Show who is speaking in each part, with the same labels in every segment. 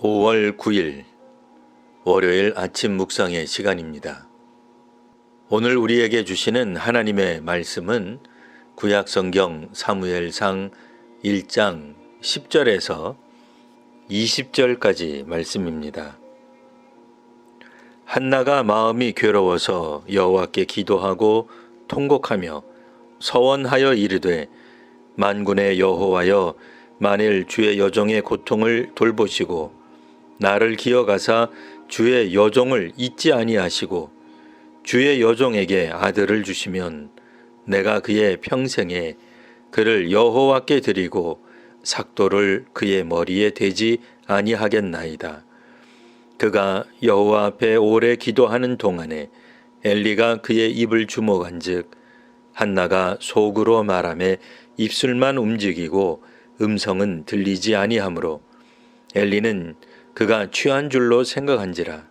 Speaker 1: 5월 9일 월요일 아침 묵상의 시간입니다. 오늘 우리에게 주시는 하나님의 말씀은 구약성경 사무엘상 1장 10절에서 20절까지 말씀입니다. 한나가 마음이 괴로워서 여호와께 기도하고 통곡하며 서원하여 이르되 만군의 여호와여 만일 주의 여종의 고통을 돌보시고 나를 기어가사 주의 여종을 잊지 아니하시고 주의 여종에게 아들을 주시면 내가 그의 평생에 그를 여호와께 드리고 삭도를 그의 머리에 대지 아니하겠나이다. 그가 여호와 앞에 오래 기도하는 동안에 엘리가 그의 입을 주목한즉 한나가 속으로 말하며 입술만 움직이고 음성은 들리지 아니하므로 엘리는 그가 취한 줄로 생각한지라.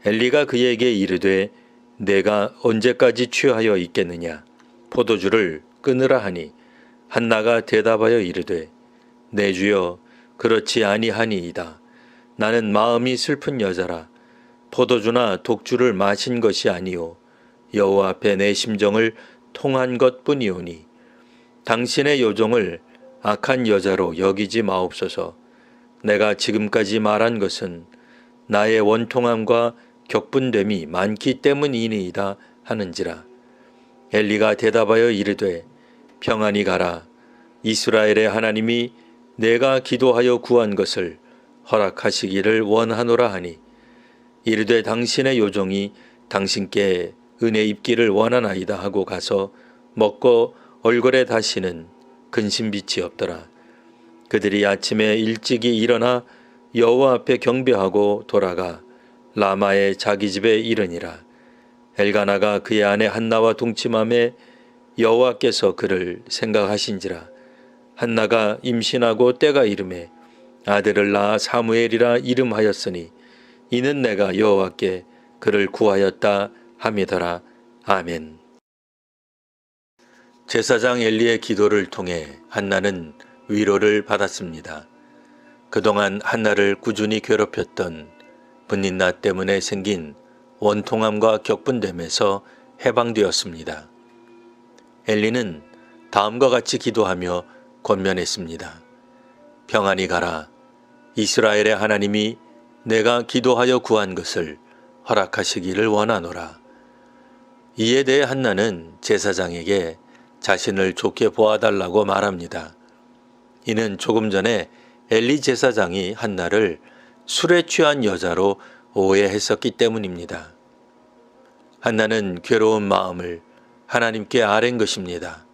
Speaker 1: 엘리가 그에게 이르되 내가 언제까지 취하여 있겠느냐 포도주를 끊으라 하니 한나가 대답하여 이르되 내 주여 그렇지 아니하니이다. 나는 마음이 슬픈 여자라. 포도주나 독주를 마신 것이 아니오 여호와 앞에 내 심정을 통한 것뿐이오니 당신의 여종을 악한 여자로 여기지 마옵소서. 내가 지금까지 말한 것은 나의 원통함과 격분됨이 많기 때문이니이다 하는지라. 엘리가 대답하여 이르되 평안히 가라. 이스라엘의 하나님이 내가 기도하여 구한 것을 허락하시기를 원하노라 하니 이르되 당신의 요종이 당신께 은혜 입기를 원하나이다 하고 가서 먹고 얼굴에 다시는 근심빛이 없더라. 그들이 아침에 일찍이 일어나 여호와 앞에 경배하고 돌아가 라마의 자기 집에 이르니라. 엘가나가 그의 아내 한나와 동침함에 여호와께서 그를 생각하신지라. 한나가 임신하고 때가 이르매 아들을 낳아 사무엘이라 이름하였으니 이는 내가 여호와께 그를 구하였다 함이더라. 아멘. 제사장 엘리의 기도를 통해 한나는 위로를 받았습니다. 그동안 한나를 꾸준히 괴롭혔던 분린나 때문에 생긴 원통함과 격분됨에서 해방되었습니다. 엘리는 다음과 같이 기도하며 권면했습니다. 평안히 가라. 이스라엘의 하나님이 내가 기도하여 구한 것을 허락하시기를 원하노라. 이에 대해 한나는 제사장에게 자신을 좋게 보아달라고 말합니다. 이는 조금 전에 엘리 제사장이 한나를 술에 취한 여자로 오해했었기 때문입니다. 한나는 괴로운 마음을 하나님께 아랜 것입니다.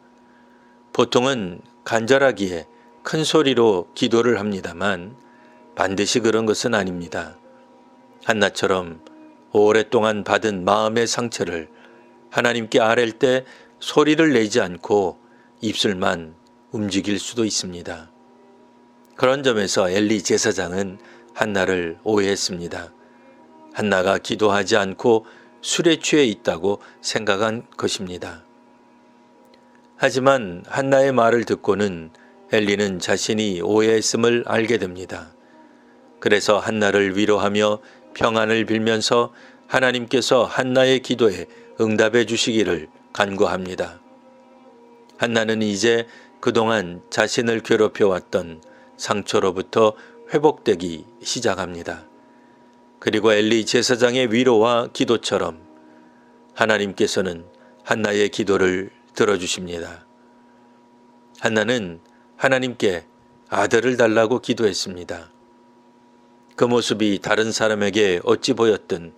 Speaker 1: 보통은 간절하기에 큰 소리로 기도를 합니다만 반드시 그런 것은 아닙니다. 한나처럼 오랫동안 받은 마음의 상처를 하나님께 아랠 때 소리를 내지 않고 입술만 움직일 수도 있습니다. 그런 점에서 엘리 제사장은 한나를 오해했습니다. 한나가 기도하지 않고 술에 취해 있다고 생각한 것입니다. 하지만 한나의 말을 듣고는 엘리는 자신이 오해했음을 알게 됩니다. 그래서 한나를 위로하며 평안을 빌면서 하나님께서 한나의 기도에 응답해 주시기를 간구합니다. 한나는 이제 그동안 자신을 괴롭혀왔던 상처로부터 회복되기 시작합니다. 그리고 엘리 제사장의 위로와 기도처럼 하나님께서는 한나의 기도를 들어주십니다. 한나는 하나님께 아들을 달라고 기도했습니다. 그 모습이 다른 사람에게 어찌 보였든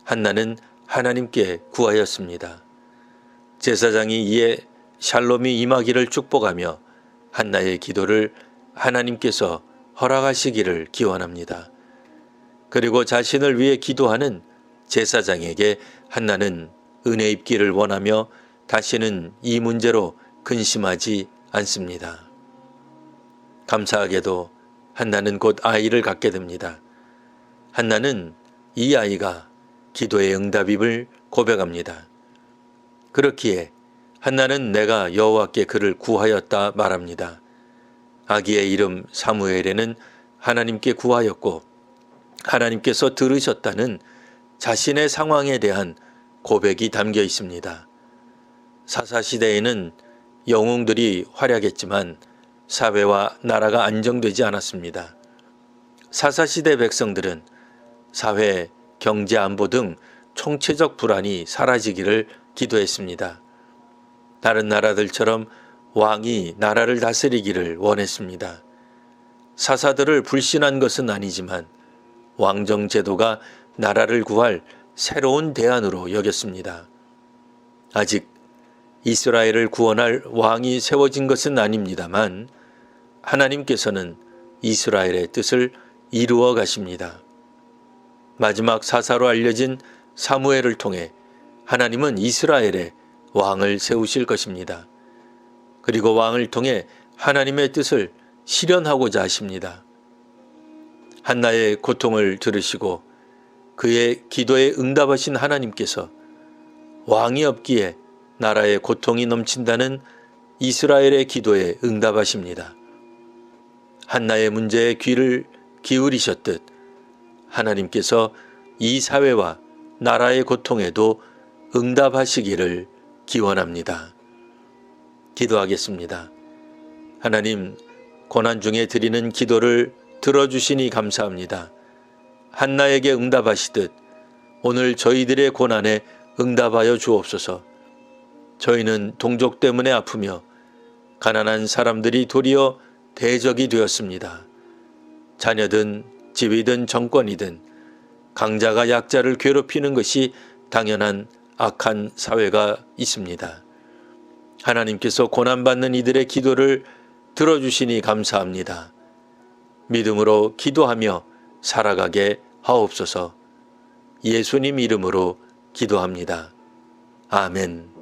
Speaker 1: 한나는 하나님께 구하였습니다. 제사장이 이에 샬롬이 임하기를 축복하며 한나의 기도를 하나님께서 허락하시기를 기원합니다. 그리고 자신을 위해 기도하는 제사장에게 한나는 은혜 입기를 원하며 다시는 이 문제로 근심하지 않습니다. 감사하게도 한나는 곧 아이를 갖게 됩니다. 한나는 이 아이가 기도의 응답임을 고백합니다. 그렇기에 한나는 내가 여호와께 그를 구하였다 말합니다. 아기의 이름 사무엘에는 하나님께 구하였고 하나님께서 들으셨다는 자신의 상황에 대한 고백이 담겨 있습니다. 사사시대에는 영웅들이 활약했지만 사회와 나라가 안정되지 않았습니다. 사사시대 백성들은 사회, 경제 안보 등 총체적 불안이 사라지기를 기도했습니다. 다른 나라들처럼 왕이 나라를 다스리기를 원했습니다. 사사들을 불신한 것은 아니지만 왕정 제도가 나라를 구할 새로운 대안으로 여겼습니다. 아직 이스라엘을 구원할 왕이 세워진 것은 아닙니다만 하나님께서는 이스라엘의 뜻을 이루어 가십니다. 마지막 사사로 알려진 사무엘을 통해 하나님은 이스라엘에 왕을 세우실 것입니다. 그리고 왕을 통해 하나님의 뜻을 실현하고자 하십니다. 한나의 고통을 들으시고 그의 기도에 응답하신 하나님께서 왕이 없기에 나라에 고통이 넘친다는 이스라엘의 기도에 응답하십니다. 한나의 문제에 귀를 기울이셨듯 하나님께서 이 사회와 나라의 고통에도 응답하시기를 기원합니다. 기도하겠습니다. 하나님, 고난 중에 드리는 기도를 들어주시니 감사합니다. 한나에게 응답하시듯 오늘 저희들의 고난에 응답하여 주옵소서. 저희는 동족 때문에 아프며 가난한 사람들이 도리어 대적이 되었습니다. 자녀든 지위든 정권이든 강자가 약자를 괴롭히는 것이 당연한 악한 사회가 있습니다. 하나님께서 고난받는 이들의 기도를 들어주시니 감사합니다. 믿음으로 기도하며 살아가게 하옵소서. 예수님 이름으로 기도합니다. 아멘.